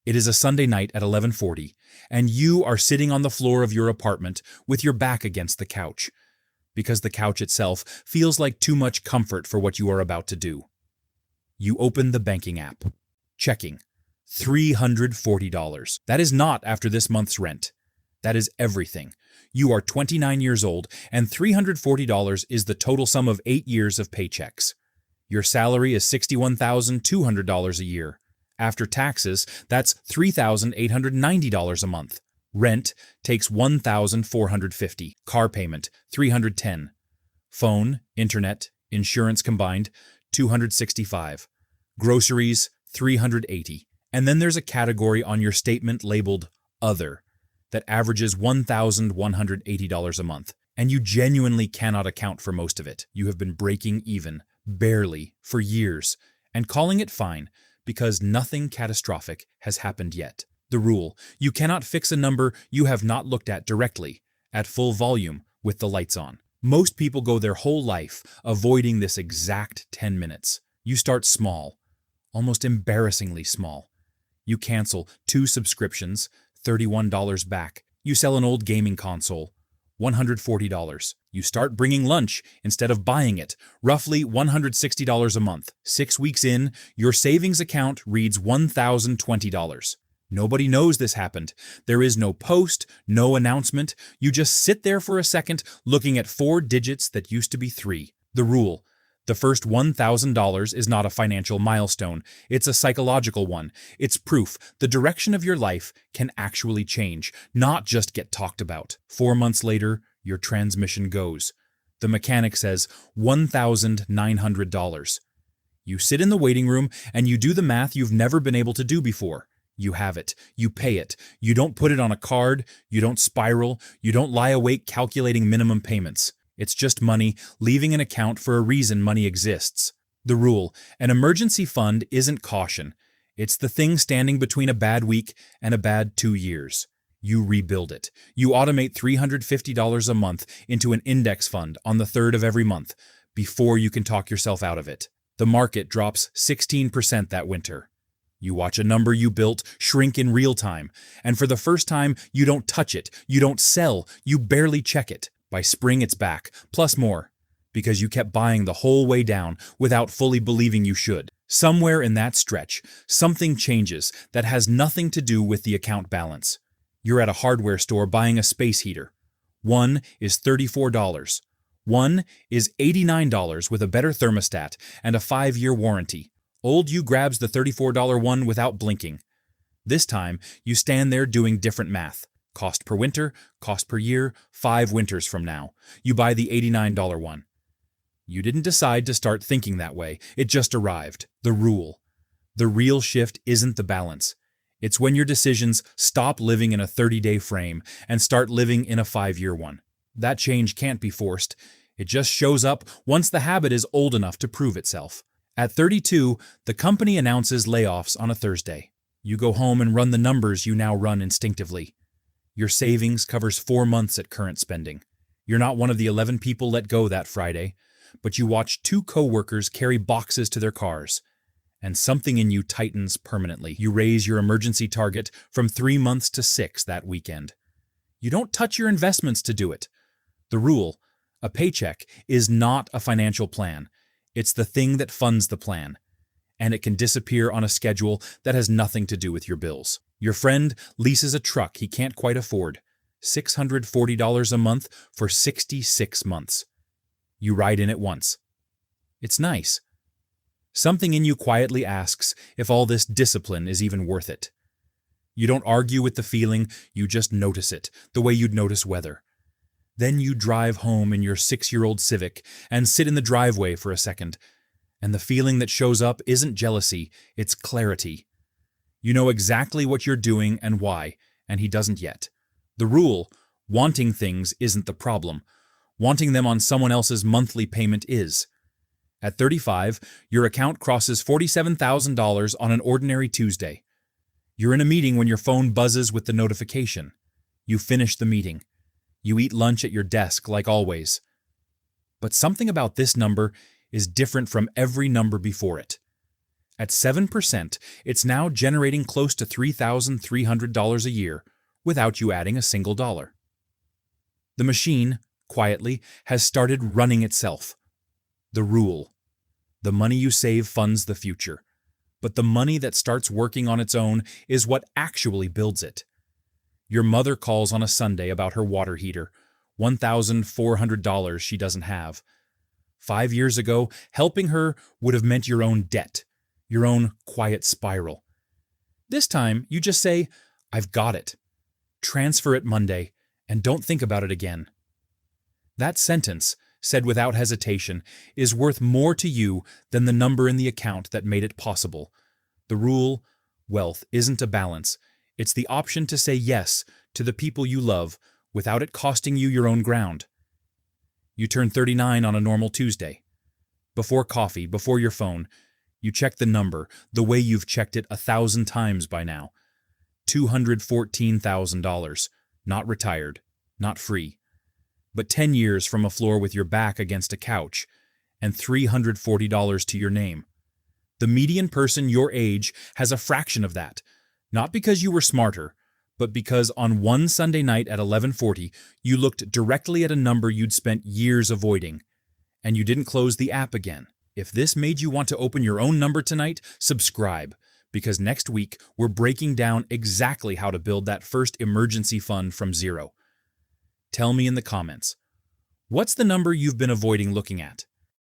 It is a Sunday night at 11:40, and you are sitting on the floor of your apartment with your back against the couch, because the couch itself feels like too much comfort for what you are about to do. You open the banking app. Checking. $340. That is not after this month's rent. That is everything. You are 29 years old, and $340 is the total sum of 8 years of paychecks. Your salary is $61,200 a year. After taxes, that's $3,890 a month. Rent takes $1,450. Car payment, $310. Phone, internet, insurance combined, $265. Groceries, $380. And then there's a category on your statement labeled Other that averages $1,180 a month. And you genuinely cannot account for most of it. You have been breaking even, barely, for years, and calling it fine because nothing catastrophic has happened yet. The rule: you cannot fix a number you have not looked at directly, at full volume, with the lights on. Most people go their whole life avoiding this exact 10 minutes. You start small, almost embarrassingly small. You cancel 2 subscriptions, $31 back. You sell an old gaming console, $140. You start bringing lunch instead of buying it, roughly $160 a month. 6 weeks in, your savings account reads $1,020. Nobody knows this happened. There is no post, no announcement. You just sit there for a second looking at 4 digits that used to be 3. The rule: the first $1,000 is not a financial milestone. It's a psychological one. It's proof the direction of your life can actually change, not just get talked about. 4 months later, your transmission goes. The mechanic says $1,900. You sit in the waiting room and you do the math you've never been able to do before. You have it. You pay it. You don't put it on a card. You don't spiral. You don't lie awake calculating minimum payments. It's just money leaving an account for a reason money exists. The rule: an emergency fund isn't caution. It's the thing standing between a bad week and a bad 2 years. You rebuild it. You automate $350 a month into an index fund on the 3rd of every month before you can talk yourself out of it. The market drops 16% that winter. You watch a number you built shrink in real time, and for the first time, you don't touch it, you don't sell, you barely check it. By spring, it's back, plus more, because you kept buying the whole way down without fully believing you should. Somewhere in that stretch, something changes that has nothing to do with the account balance. You're at a hardware store buying a space heater. One is $34. One is $89 with a better thermostat and a 5-year warranty. Old you grabs the $34 one without blinking. This time, you stand there doing different math. Cost per winter, cost per year, 5 winters from now. You buy the $89 one. You didn't decide to start thinking that way. It just arrived. The rule: the real shift isn't the balance. It's when your decisions stop living in a 30-day frame and start living in a 5-year one. That change can't be forced. It just shows up once the habit is old enough to prove itself. At 32, the company announces layoffs on a Thursday. You go home and run the numbers you now run instinctively. Your savings covers 4 months at current spending. You're not one of the 11 people let go that Friday, but you watch 2 coworkers carry boxes to their cars, and something in you tightens permanently. You raise your emergency target from 3 months to 6 that weekend. You don't touch your investments to do it. The rule: a paycheck is not a financial plan. It's the thing that funds the plan, and it can disappear on a schedule that has nothing to do with your bills. Your friend leases a truck he can't quite afford, $640 a month for 66 months. You ride in it once. It's nice. Something in you quietly asks if all this discipline is even worth it. You don't argue with the feeling, you just notice it, the way you'd notice weather. Then you drive home in your 6-year-old Civic and sit in the driveway for a second, and the feeling that shows up isn't jealousy, it's clarity. You know exactly what you're doing and why, and he doesn't yet. The rule: wanting things isn't the problem. Wanting them on someone else's monthly payment is. At 35, your account crosses $47,000 on an ordinary Tuesday. You're in a meeting when your phone buzzes with the notification. You finish the meeting. You eat lunch at your desk like always. But something about this number is different from every number before it. At 7%, it's now generating close to $3,300 a year without you adding a single dollar. The machine, quietly, has started running itself. The rule: the money you save funds the future, but the money that starts working on its own is what actually builds it. Your mother calls on a Sunday about her water heater, $1,400 she doesn't have. 5 years ago, helping her would have meant your own debt, your own quiet spiral. This time, you just say, "I've got it." Transfer it Monday, and don't think about it again. That sentence, said without hesitation, is worth more to you than the number in the account that made it possible. The rule: wealth isn't a balance. It's the option to say yes to the people you love without it costing you your own ground. You turn 39 on a normal Tuesday. Before coffee, before your phone, you check the number the way you've checked it 1,000 times by now. $214,000, not retired, not free, but 10 years from a floor with your back against a couch, and $340 to your name. The median person your age has a fraction of that, not because you were smarter, but because on one Sunday night at 11:40, you looked directly at a number you'd spent years avoiding, and you didn't close the app again. If this made you want to open your own number tonight, subscribe, because next week we're breaking down exactly how to build that first emergency fund from zero. Tell me in the comments, what's the number you've been avoiding looking at?